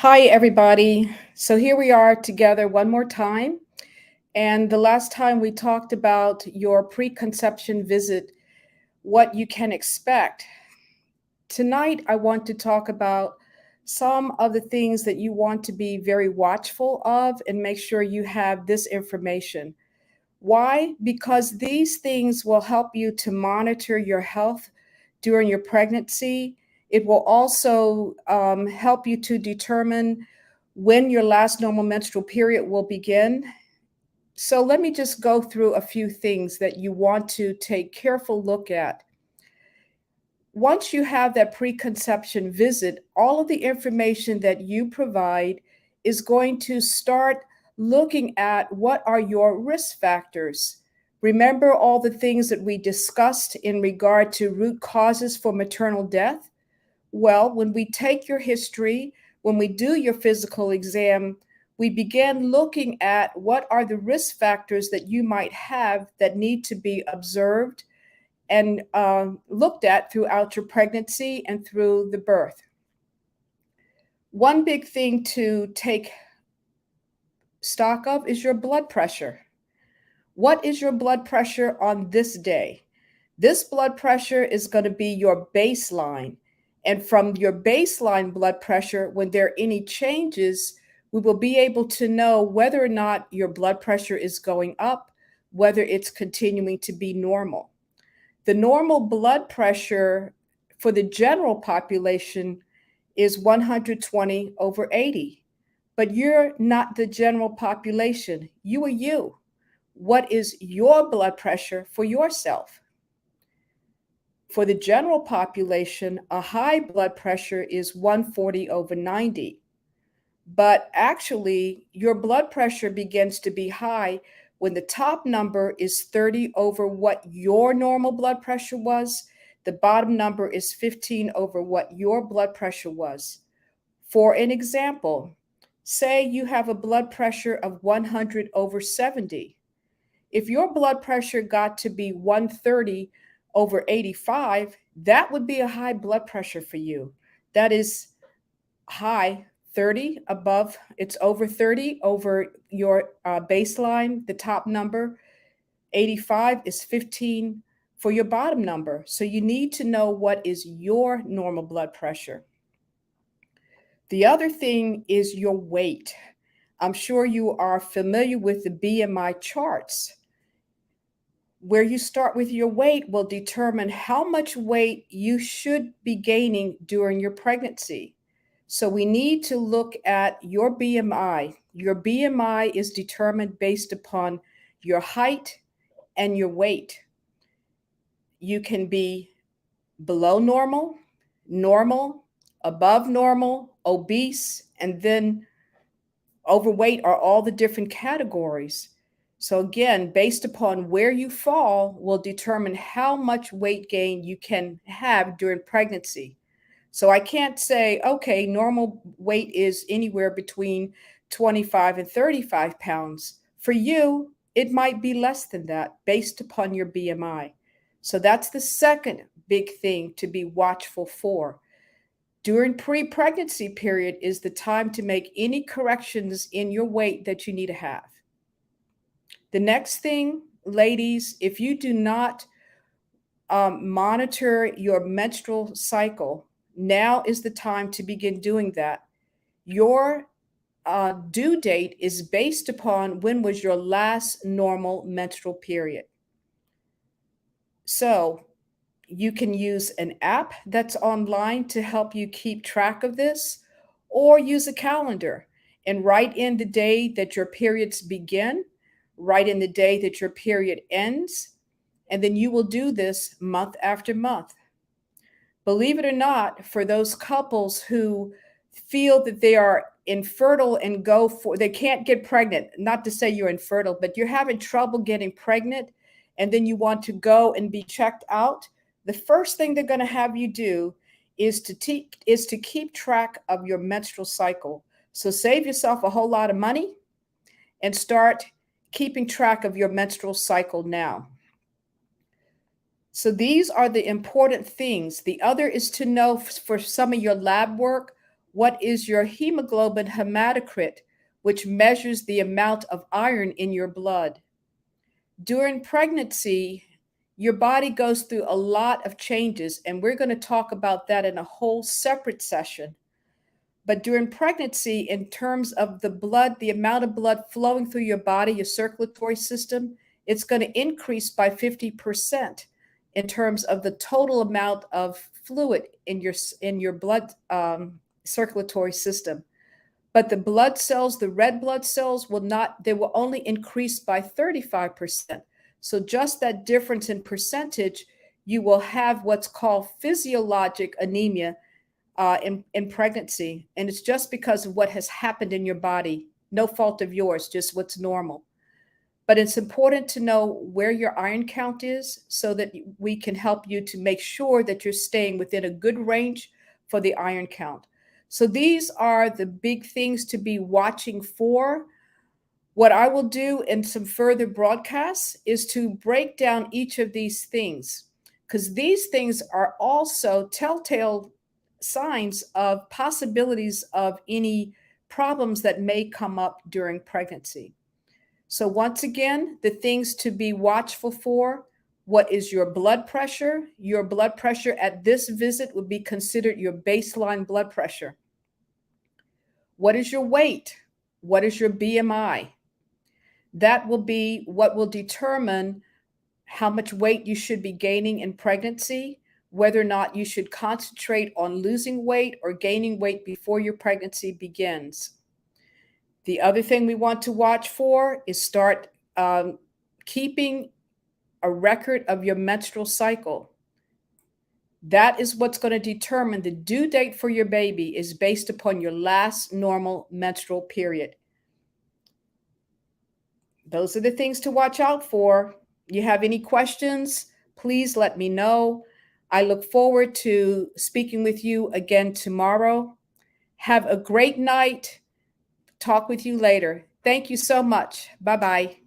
Hi, everybody. So here we are together one more time. And the last time we talked about your preconception visit, what you can expect. Tonight, I want to talk about some of the things that you want to be very watchful of and make sure you have this information. Why? Because these things will help you to monitor your health during your pregnancy. It will also help you to determine when your last normal menstrual period will begin. So, let me just go through a few things that you want to take careful look at. Once you have that preconception visit, all of the information that you provide is going to start looking at what are your risk factors. Remember all the things that we discussed in regard to root causes for maternal death? Well, when we take your history, when we do your physical exam, we begin looking at what are the risk factors that you might have that need to be observed and looked at throughout your pregnancy and through the birth. One big thing to take stock of is your blood pressure. What is your blood pressure on this day? This blood pressure is going to be your baseline. And from your baseline blood pressure, when there are any changes, we will be able to know whether or not your blood pressure is going up, whether it's continuing to be normal. The normal blood pressure for the general population is 120 over 80. But you're not the general population. You are you. What is your blood pressure for yourself? For the general population, a high blood pressure is 140 over 90. But actually, your blood pressure begins to be high when the top number is 30 over what your normal blood pressure was. The bottom number is 15 over what your blood pressure was. For an example, say you have a blood pressure of 100 over 70. If your blood pressure got to be 130 over 85, that would be a high blood pressure for you. That is high 30 above, it's over 30 over your baseline, the top number. 85 is 15 for your bottom number. So you need to know what is your normal blood pressure. The other thing is your weight. I'm sure you are familiar with the BMI charts. Where you start with your weight will determine how much weight you should be gaining during your pregnancy. So we need to look at your BMI. Your BMI is determined based upon your height and your weight. You can be below normal, normal, above normal, obese, and then overweight are all the different categories. So again, based upon where you fall will determine how much weight gain you can have during pregnancy. So I can't say, okay, normal weight is anywhere between 25 and 35 pounds. For you, it might be less than that based upon your BMI. So that's the second big thing to be watchful for. During pre-pregnancy period is the time to make any corrections in your weight that you need to have. The next thing, ladies, if you do not monitor your menstrual cycle, now is the time to begin doing that. Your due date is based upon when was your last normal menstrual period. So you can use an app that's online to help you keep track of this, or use a calendar and write in the day that your periods begin, write in the day that your period ends, and then you will do this month after month. Believe it or not, for those couples who feel that they are infertile and they can't get pregnant, not to say you're infertile, but you're having trouble getting pregnant, and then you want to go and be checked out, the first thing they're going to have you do is to keep track of your menstrual cycle. So save yourself a whole lot of money and start keeping track of your menstrual cycle now. So these are the important things. The other is to know for some of your lab work, What is your hemoglobin hematocrit, which measures the amount of iron in your blood? During pregnancy, your body goes through a lot of changes, and we're going to talk about that in a whole separate session. But during pregnancy, in terms of the blood, the amount of blood flowing through your body, your circulatory system, it's going to increase by 50% in terms of the total amount of fluid in your blood circulatory system. But the blood cells, the red blood cells, they will only increase by 35%. So just that difference in percentage, you will have what's called physiologic anemia in pregnancy. And it's just because of what has happened in your body. No fault of yours, just what's normal. But it's important to know where your iron count is so that we can help you to make sure that you're staying within a good range for the iron count. So these are the big things to be watching for. What I will do in some further broadcasts is to break down each of these things, because these things are also telltale signs of possibilities of any problems that may come up during pregnancy. So once again, the things to be watchful for: what is your blood pressure? Your blood pressure at this visit would be considered your baseline blood pressure. What is your weight? What is your BMI? That will be what will determine how much weight you should be gaining in pregnancy, whether or not you should concentrate on losing weight or gaining weight before your pregnancy begins. The other thing we want to watch for is start keeping a record of your menstrual cycle. That is what's going to determine the due date for your baby is based upon your last normal menstrual period. Those are the things to watch out for. You have any questions, please let me know. I look forward to speaking with you again tomorrow. Have a great night. Talk with you later. Thank you so much. Bye-bye.